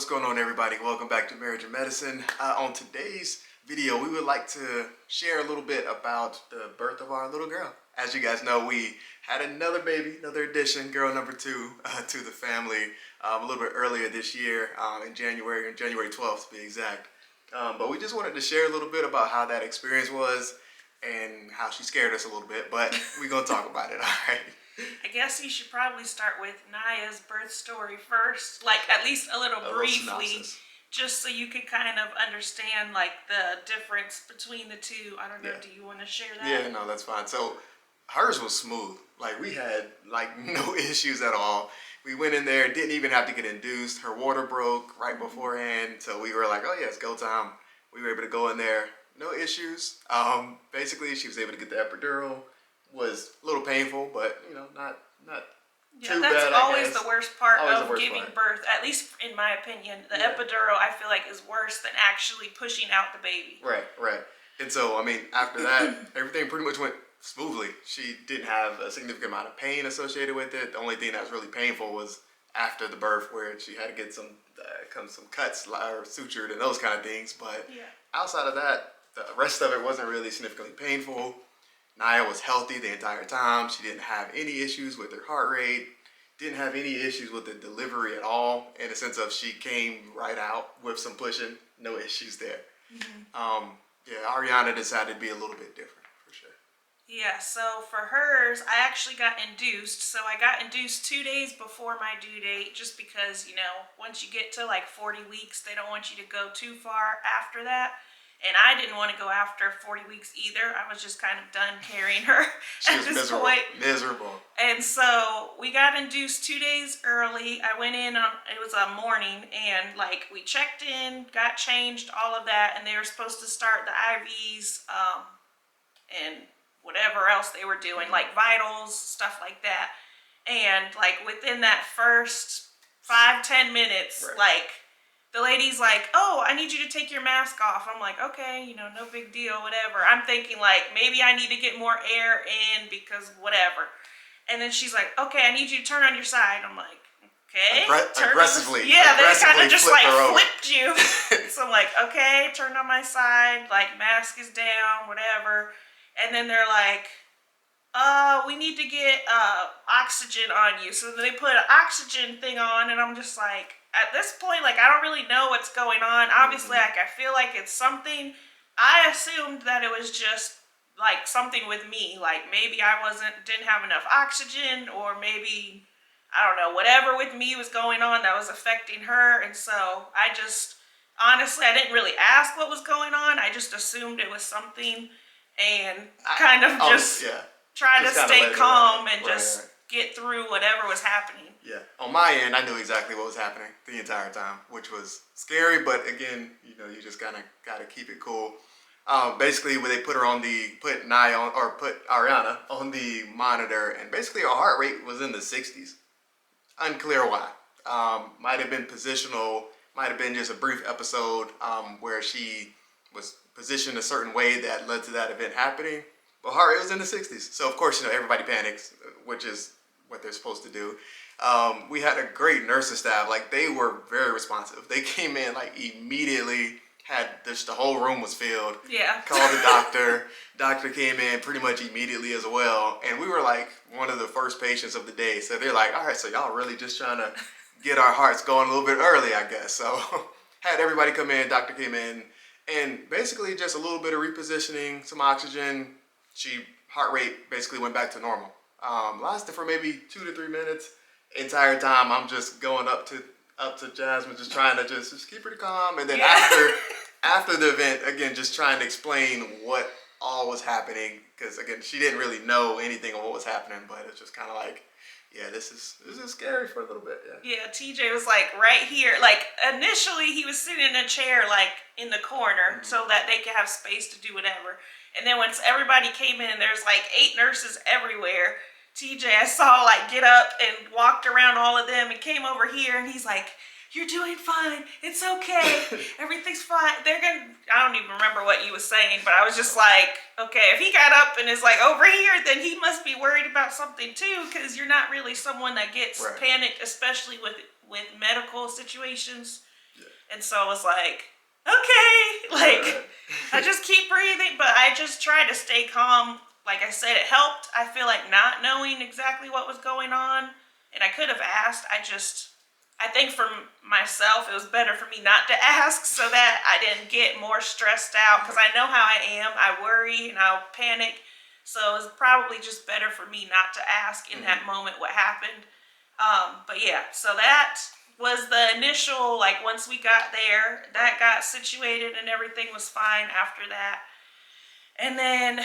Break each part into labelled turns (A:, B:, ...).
A: What's going on, everybody? Welcome back to Marriage and Medicine. On today's video, we would like to share a little bit about the birth of our little girl. As you guys know, we had another baby, another addition, girl number 2 to the family a little bit earlier this year, in January 12th to be exact. But we just wanted to share a little bit about how that experience was and how she scared us a little bit, but we're going to talk about it, all right?
B: I guess you should probably start with Naya's birth story first, like at least a little briefly, just so you could kind of understand like the difference between the two. I don't know, do you want to share that?
A: Yeah, no, that's fine. So hers was smooth. Like we had like no issues at all. We went in there, didn't even have to get induced. Her water broke right beforehand, so we were like, oh yeah, it's go time. We were able to go in there, no issues. Basically, she was able to get the epidural. Was a little painful, but you know, not too bad.
B: That's always the worst part of giving
A: part.
B: birth, at least in my opinion. The epidural, I feel like, is worse than actually pushing out the baby.
A: Right. And so, I mean, after that, everything pretty much went smoothly. She didn't have a significant amount of pain associated with it. The only thing that was really painful was after the birth, where she had to get some cuts or sutured and those kind of things. But outside of that, the rest of it wasn't really significantly painful. Naya was healthy the entire time. She didn't have any issues with her heart rate, didn't have any issues with the delivery at all, in the sense of she came right out with some pushing, no issues there. Ariana decided to be a little bit different, for sure.
B: Yeah, so for hers, I actually got induced. So I got induced 2 days before my due date, just because, you know, once you get to like 40 weeks, they don't want you to go too far after that. And I didn't want to go after 40 weeks either. I was just kind of done carrying her at this point.
A: Miserable.
B: And so we got induced 2 days early. I went in on, it was a morning, and like we checked in, got changed, all of that. And they were supposed to start the IVs and whatever else they were doing, like vitals, stuff like that. And like within that first 5-10 minutes, like, the lady's like, oh, I need you to take your mask off. I'm like, okay, you know, no big deal, whatever. I'm thinking like, maybe I need to get more air in because whatever. And then she's like, okay, I need you to turn on your side. I'm like, okay.
A: Aggressively.
B: They kind of just like flipped you. So I'm like, okay, turned on my side, like mask is down, whatever. And then they're like, we need to get oxygen on you. So they put an oxygen thing on, and I'm just like, at this point, like, I don't really know what's going on. Obviously, like, I feel like it's something. I assumed that it was just like something with me, like maybe I didn't have enough oxygen, or maybe, I don't know, whatever with me was going on that was affecting her. And so I just, honestly, I didn't really ask what was going on. I just assumed it was something, and kind of tried to stay calm and just get through whatever was happening.
A: Yeah, on my end, I knew exactly what was happening the entire time, which was scary. But again, you know, you just kind of got to keep it cool. Basically, when they put Ariana on the monitor, and basically her heart rate was in the 60s. Unclear why. Might have been positional. Might have been just a brief episode where she was positioned a certain way that led to that event happening. But heart rate was in the 60s. So of course, you know, everybody panics, which is what they're supposed to do. We had a great nursing staff. Like, they were very responsive. They came in like immediately, the whole room was filled.
B: Yeah.
A: Called the doctor. Doctor came in pretty much immediately as well. And we were like one of the first patients of the day. So they're like, all right, so y'all really just trying to get our hearts going a little bit early, I guess. So had everybody come in, doctor came in, and basically just a little bit of repositioning, some oxygen. Heart rate basically went back to normal. Lasted for maybe 2 to 3 minutes. Entire time I'm just going up to Jasmine, just trying to just keep her calm. And then after the event, again, just trying to explain what all was happening, because again, she didn't really know anything of what was happening, but it's just kind of like, yeah, this is scary for a little bit.
B: Yeah, TJ was like right here. Like, initially he was sitting in a chair like in the corner so that they could have space to do whatever. And then once everybody came in, there's like 8 nurses everywhere. TJ, I saw like get up and walked around all of them and came over here, and he's like, you're doing fine. It's okay. Everything's fine. I don't even remember what you was saying, but I was just like, okay, if he got up and is like over here, then he must be worried about something too, because you're not really someone that gets panicked, especially with medical situations. And so I was like, okay, like, I just keep breathing, but I just tried to stay calm. Like I said, it helped. I feel like not knowing exactly what was going on, and I could have asked. I think for myself, it was better for me not to ask so that I didn't get more stressed out, because I know how I am. I worry and I'll panic. So it was probably just better for me not to ask in that moment what happened. But yeah, so that was the initial, like, once we got there, that got situated and everything was fine after that. And then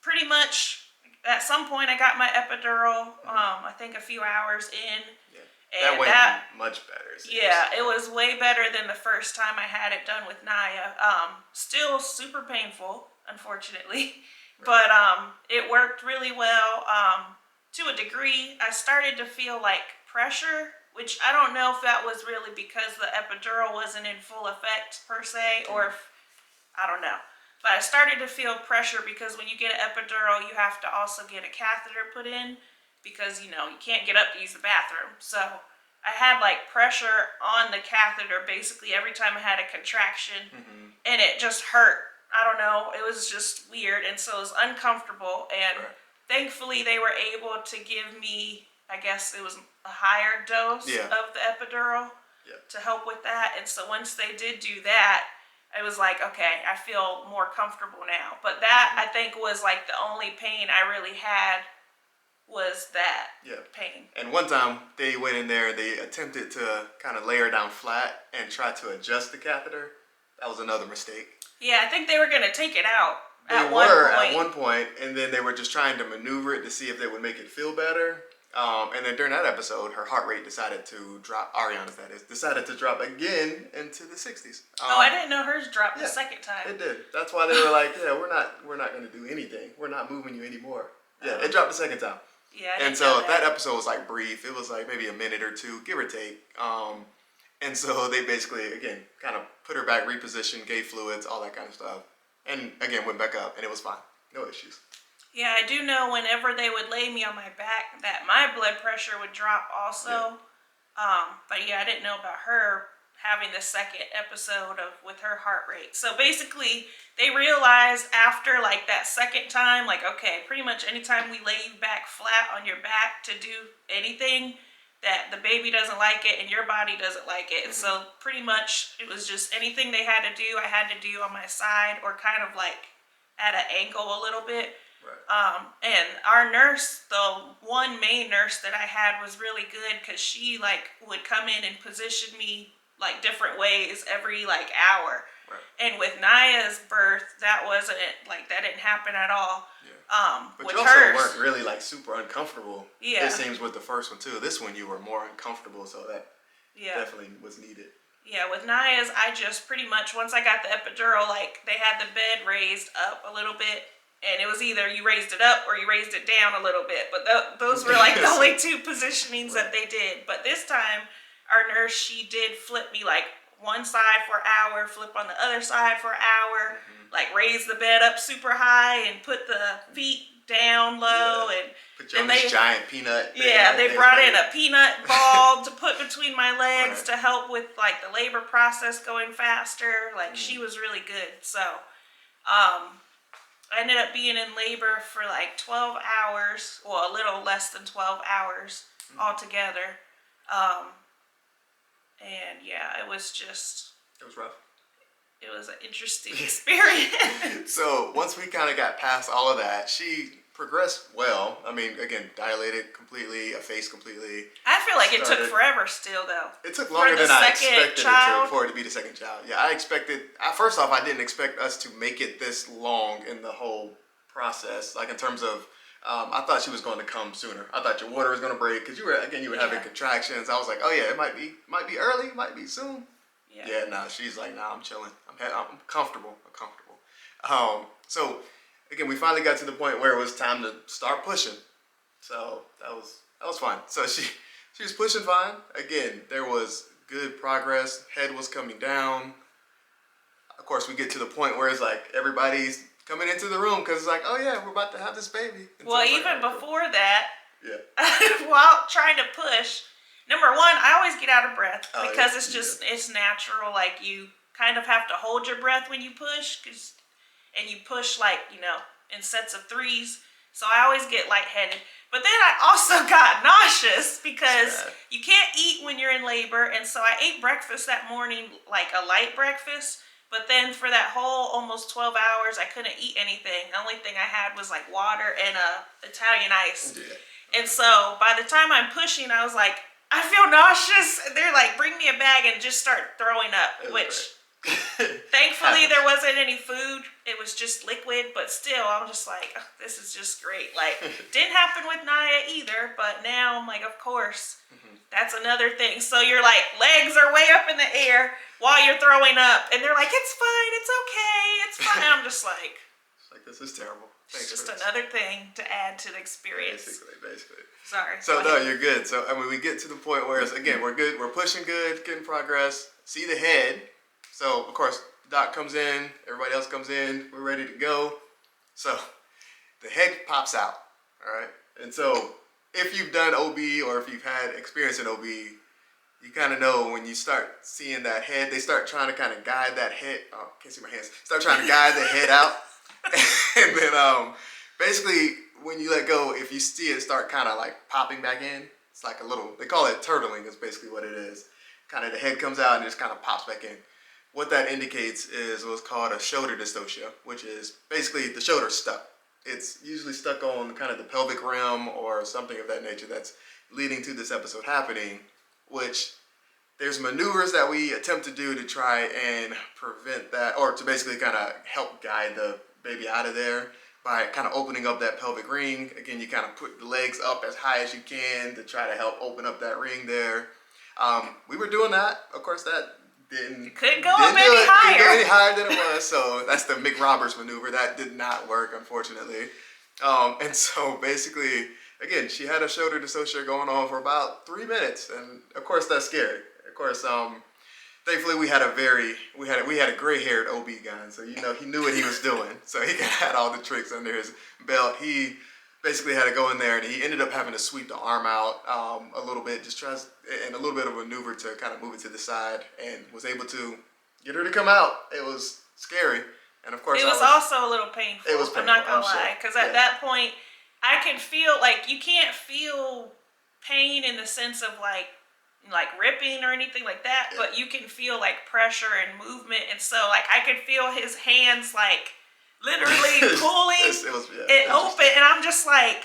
B: pretty much at some point I got my epidural, I think a few hours in.
A: Yeah.
B: And
A: that went much better.
B: Yeah, it was way better than the first time I had it done with Naya. Still super painful, unfortunately. Right. But it worked really well. To a degree, I started to feel like pressure, which I don't know if that was really because the epidural wasn't in full effect per se, or if, I don't know. But I started to feel pressure because when you get an epidural, you have to also get a catheter put in, because, you can't get up to use the bathroom. So I had like pressure on the catheter basically every time I had a contraction, and it just hurt. I don't know. It was just weird, and so it was uncomfortable. And thankfully, they were able to give me, I guess it was a higher dose of the epidural to help with that. And so once they did do that, it was like, okay, I feel more comfortable now. But that, I think, was like the only pain I really had, was that pain.
A: And one time they went in there and they attempted to kind of lay her down flat and try to adjust the catheter. That was another mistake.
B: Yeah, I think they were going to take it out
A: at one point, and then they were just trying to maneuver it to see if they would make it feel better. And then during that episode, her heart rate decided to drop. Ariana's, that is, decided to drop again into the 60s.
B: I didn't know hers dropped the second time.
A: It did. That's why they were like, we're not going to do anything. We're not moving you anymore. Yeah, it dropped the second time.
B: Yeah,
A: and so that episode was like brief. It was like maybe a minute or two, give or take. And so they basically, again, kind of put her back, repositioned, gave fluids, all that kind of stuff. And again, went back up, and it was fine. No issues.
B: Yeah, I do know whenever they would lay me on my back that my blood pressure would drop also. But yeah, I didn't know about her having the second episode with her heart rate. So basically, they realized after like that second time, like, okay, pretty much anytime we lay you back flat on your back to do anything, that the baby doesn't like it and your body doesn't like it. So pretty much it was just anything they had to do, I had to do on my side, or kind of like at an angle a little bit. Right. And our nurse, the one main nurse that I had, was really good, because she like would come in and position me like different ways every like hour. Right. And with Naya's birth, that didn't happen at all.
A: But
B: with
A: you also weren't really like super uncomfortable.
B: Yeah.
A: It seems with the first one too. This one you were more uncomfortable, so that definitely was needed.
B: Yeah, with Naya's, I just pretty much, once I got the epidural, like they had the bed raised up a little bit, and it was either you raised it up or you raised it down a little bit. But those were like the only two positionings that they did. But this time, our nurse, she did flip me like one side for an hour, flip on the other side for an hour, like raise the bed up super high and put the feet down low, and
A: put you on this giant peanut.
B: They brought in a peanut ball to put between my legs to help with like the labor process going faster. Like she was really good. So I ended up being in labor for like 12 hours, well, a little less than 12 hours altogether. And yeah, it was
A: rough.
B: It was an interesting experience.
A: So once we kind of got past all of that, she progressed well. I mean, again, dilated completely, effaced completely.
B: I feel like it took forever still, though.
A: It took longer than I expected it to for it to be the second child. Yeah, I expected, first off, I didn't expect us to make it this long in the whole process. Like in terms of, I thought she was going to come sooner. I thought your water was going to break, because you were having contractions. I was like, oh yeah, it might be early, it might be soon. Yeah, no, she's like, nah, I'm chilling. I'm comfortable. So again, we finally got to the point where it was time to start pushing. So that was fine. So she was pushing fine. Again, there was good progress. Head was coming down. Of course, we get to the point where it's like everybody's coming into the room, because it's like, oh yeah, we're about to have this baby.
B: Well, even before that, while trying to push, number one, I always get out of breath because
A: yeah,
B: it's just it's natural. Like you kind of have to hold your breath when you push, and you push like in sets of threes. So I always get lightheaded. But then I also got nauseous because you can't eat when you're in labor, and so I ate breakfast that morning, like a light breakfast. But then for that whole almost 12 hours, I couldn't eat anything. The only thing I had was like water and Italian ice. Yeah. And so by the time I'm pushing, I was like, I feel nauseous. They're like, bring me a bag and just start throwing up, which thankfully there wasn't any food. It was just liquid, but still, I'm just like, oh, this is just great. Like, didn't happen with Naya either, but now I'm like, of course, that's another thing. So you're like, legs are way up in the air while you're throwing up, and they're like, it's fine, it's okay, it's fine. I'm just like,
A: this is terrible. Thanks,
B: it's just another thing to add to the experience.
A: Basically.
B: Sorry.
A: So no, you're good. So I mean, we get to the point where again, we're good, we're pushing good, getting progress. See the head. So of course, doc comes in, everybody else comes in, we're ready to go. So the head pops out, all right? And so if you've done OB or if you've had experience in OB, you kind of know when you start seeing that head, they start trying to kind of guide that head. Oh, can't see my hands. Start trying to guide the head out. And then basically when you let go, if you see it start kind of like popping back in, it's like a little, they call it turtling is basically what it is. Kind of the head comes out and just kind of pops back in. What that indicates is what's called a shoulder dystocia, which is basically the shoulder stuck. It's usually stuck on kind of the pelvic rim or something of that nature that's leading to this episode happening, which there's maneuvers that we attempt to do to try and prevent that, or to basically kind of help guide the baby out of there by kind of opening up that pelvic ring. Again, you kind of put the legs up as high as you can to try to help open up that ring there. We were doing that. Of course, that
B: couldn't go any
A: higher than it was. So that's the Mick Roberts maneuver. That did not work, unfortunately. And so basically, again, she had a shoulder dystocia going on for about 3 minutes, and of course that's scary. Of course, thankfully we had a gray-haired OB guy, so he knew what he was doing. So he had all the tricks under his belt. He basically had to go in there, and he ended up having to sweep the arm out a little bit, and a little bit of a maneuver to kind of move it to the side, and was able to get her to come out. It was scary, and of course
B: it was also a little painful.
A: It was painful,
B: I'm not gonna lie, because at that point, I can feel like you can't feel pain in the sense of like ripping or anything like that, but you can feel like pressure and movement, and so like I could feel his hands like literally pulling it open, and I'm just like,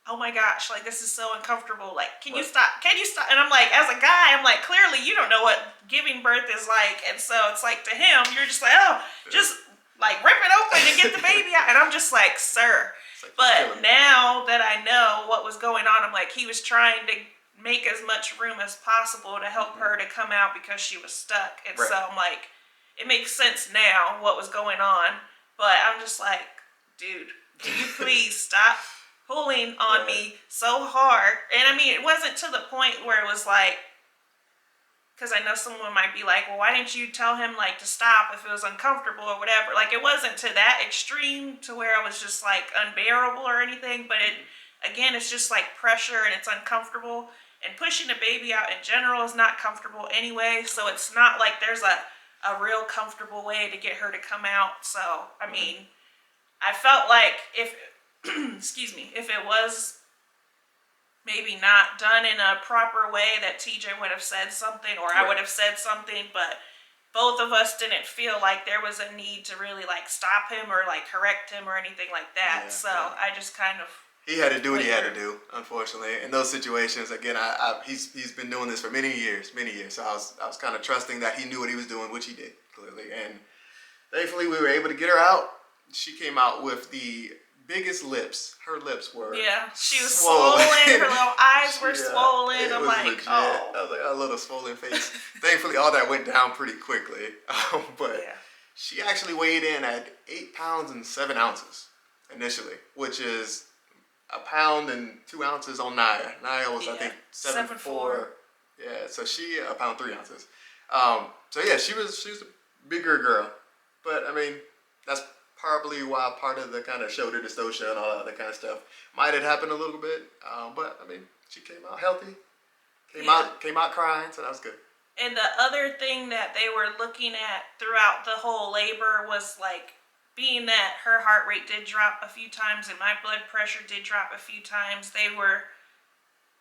B: oh my gosh, like this is so uncomfortable. Like, can you stop? And I'm like, as a guy, I'm like, clearly you don't know what giving birth is like, and so it's like to him, you're just like, oh, just like rip it open and get the baby out, and I'm just like, sir. But now that I know what was going on, I'm like, he was trying to make as much room as possible to help her to come out because she was stuck, and so I'm like, it makes sense now what was going on. But I'm just like, dude, can you please stop pulling on me so hard? And I mean, it wasn't to the point where it was like, because I know someone might be like, well, why didn't you tell him like to stop if it was uncomfortable or whatever? Like, it wasn't to that extreme to where I was just like unbearable or anything. But it's just like pressure and it's uncomfortable. And pushing a baby out in general is not comfortable anyway. So it's not like there's a real comfortable way to get her to come out. So, I mean, I felt like if, if it was maybe not done in a proper way, that TJ would have said something, or I would have said something, but both of us didn't feel like there was a need to really like stop him or like correct him or anything like that. I just kind of...
A: He had to do what he had to do, unfortunately. In those situations, again, he's been doing this for many years. So I was kind of trusting that he knew what he was doing, which he did, clearly. And thankfully, we were able to get her out. She came out with the biggest lips. Her lips were
B: she was swollen. Her little eyes were swollen. I'm like, legit.
A: I was like, a little swollen face. Thankfully, all that went down pretty quickly. But she actually weighed in at 8 pounds and 7 ounces initially, which is 1 pound and 2 ounces on Naya. Naya was, I think, 7'4". Yeah, so she 1 pound 3 ounces. She was a bigger girl. But I mean, that's probably why part of the kind of shoulder dystocia and all that other kind of stuff might have happened a little bit. But I mean, she came out healthy. Came out crying, so that was good.
B: And the other thing that they were looking at throughout the whole labor was like, being that her heart rate did drop a few times and my blood pressure did drop a few times, they were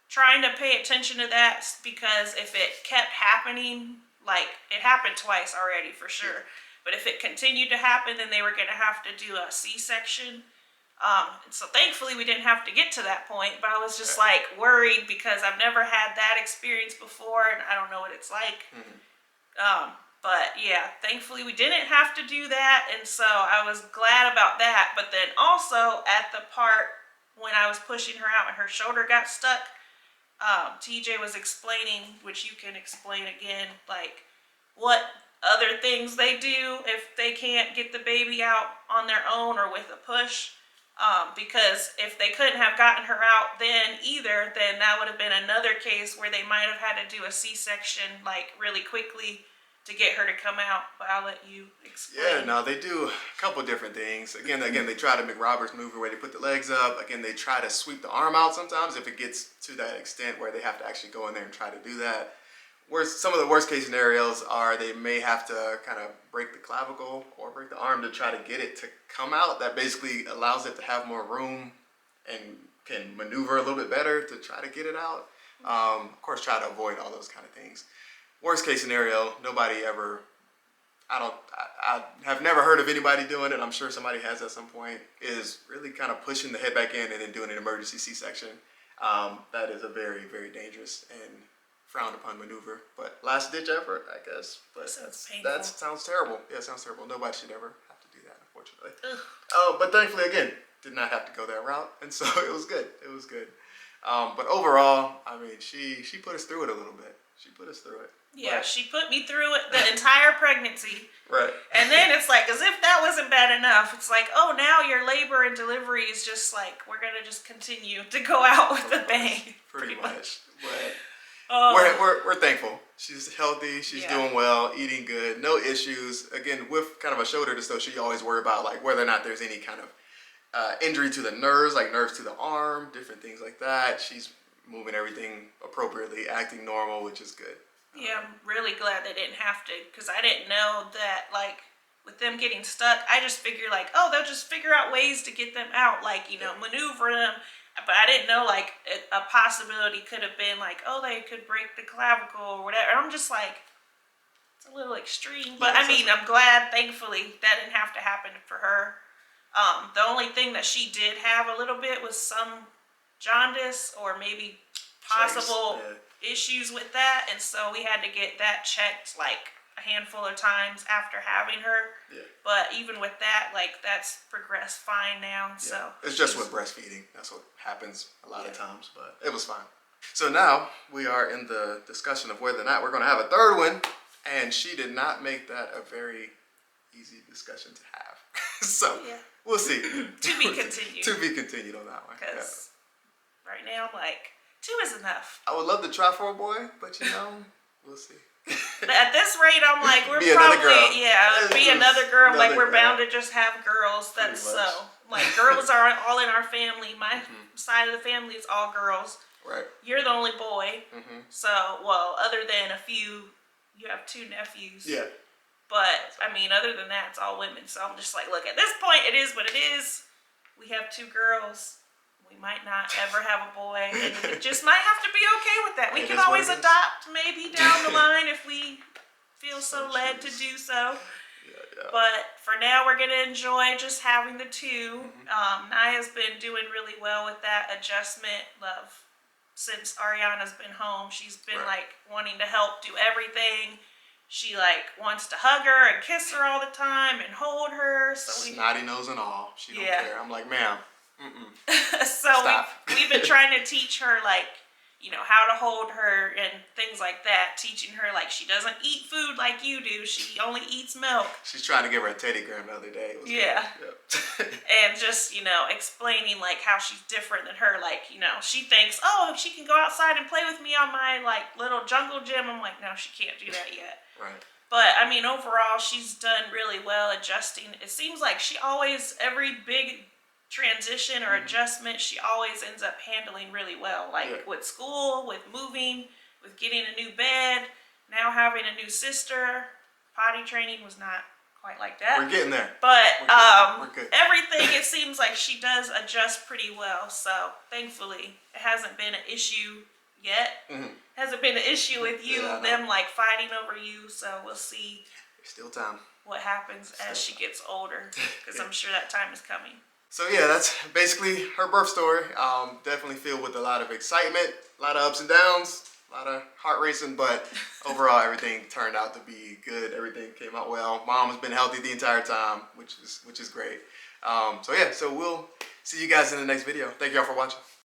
B: trying to pay attention to that, because if it kept happening, like it happened twice already for sure, but if it continued to happen, then they were going to have to do a C-section. And so thankfully we didn't have to get to that point, but I was just like worried because I've never had that experience before and I don't know what it's like. But yeah, thankfully we didn't have to do that, and so I was glad about that. But then also at the part when I was pushing her out and her shoulder got stuck, TJ was explaining, which you can explain again, like what other things they do if they can't get the baby out on their own or with a push. Because if they couldn't have gotten her out then either, then that would have been another case where they might have had to do a C-section like really quickly to get her to come out. But I'll let you explain.
A: Yeah, no, they do a couple different things. Again, they try to make Robert's maneuver where they put the legs up. Again, they try to sweep the arm out sometimes if it gets to that extent where they have to actually go in there and try to do that. Some of the worst case scenarios are they may have to kind of break the clavicle or break the arm to try to get it to come out. That basically allows it to have more room and can maneuver a little bit better to try to get it out. Of course, try to avoid all those kind of things. Worst case scenario, nobody ever, I have never heard of anybody doing it. I'm sure somebody has at some point, is really kind of pushing the head back in and then doing an emergency C-section. That is a very, very dangerous and frowned upon maneuver, but last ditch effort, I guess. But that sounds terrible. Yeah, it sounds terrible. Nobody should ever have to do that, unfortunately. But thankfully, again, did not have to go that route, and so it was good. It was good. But overall, I mean, she put us through it a little bit. She put us through it.
B: Yeah,
A: but
B: she put me through it the entire pregnancy.
A: Right.
B: And then it's like, as if that wasn't bad enough, it's like, oh, now your labor and delivery is just like, we're going to just continue to go out with a bang.
A: Pretty much. But we're thankful. She's healthy. She's doing well, eating good, no issues. Again, with kind of a shoulder dystocia, you always worry about like whether or not there's any kind of injury to the nerves, like nerves to the arm, different things like that. She's moving everything appropriately, acting normal, which is good.
B: Yeah, I'm really glad they didn't have to, because I didn't know that, like, with them getting stuck, I just figured, like, oh, they'll just figure out ways to get them out, like, you know, maneuver them. But I didn't know, like, a possibility could have been, like, oh, they could break the clavicle or whatever. I'm just like, it's a little extreme. But, I mean, I'm glad, thankfully, that didn't have to happen for her. The only thing that she did have a little bit was some jaundice or maybe possible issues with that, and so we had to get that checked like a handful of times after having her. But even with that, like, that's progressed fine now. So
A: it's just with breastfeeding, that's what happens a lot of times, but it was fine. So now we are in the discussion of whether or not we're going to have a third one, and she did not make that a very easy discussion to have. So we'll see.
B: To be continued.
A: To be continued on that one.
B: Because right now, like, 2 is enough.
A: I would love to try for a boy, but you know, we'll see.
B: But at this rate, I'm like, we're
A: be
B: probably, be another girl.
A: Another
B: Like, we're
A: girl.
B: bound to just have girls. That's so. Like, girls are all in our family. My side of the family is all girls.
A: Right.
B: You're the only boy. So, well, other than a few, you have 2 nephews.
A: Yeah.
B: But, I mean, other than that, it's all women. So I'm just like, look, at this point, it is what it is. We have 2 girls. We might not ever have a boy, and we just might have to be okay with that. We can always adopt maybe down the line if we feel so led to do so. But for now, we're going to enjoy just having the 2. Naya's been doing really well with that adjustment since Ariana's been home. She's been like wanting to help do everything. She like wants to hug her and kiss her all the time and hold her. So
A: snotty nose and all. She don't care. I'm like, ma'am.
B: So we've been trying to teach her, like, you know, how to hold her and things like that. Teaching her, like, she doesn't eat food like you do. She only eats milk.
A: She's trying to give her a Teddy Graham the other day.
B: And just, you know, explaining, like, how she's different than her. Like, you know, she thinks, oh, she can go outside and play with me on my, like, little jungle gym. I'm like, no, she can't do that yet. But, I mean, overall, she's done really well adjusting. It seems like she always, every big transition or adjustment, she always ends up handling really well. Like with school, with moving, with getting a new bed, now having a new sister. Potty training was not quite like that.
A: We're getting there.
B: But
A: We're good.
B: everything, it seems like she does adjust pretty well. So thankfully, it hasn't been an issue yet. Hasn't been an issue with you, them like fighting over you. So we'll see.
A: There's still time.
B: What happens as she gets older, because I'm sure that time is coming.
A: So yeah, that's basically her birth story. Definitely filled with a lot of excitement, a lot of ups and downs, a lot of heart racing, but overall everything turned out to be good. Everything came out well. Mom has been healthy the entire time, which is great. So yeah, so we'll see you guys in the next video. Thank y'all for watching.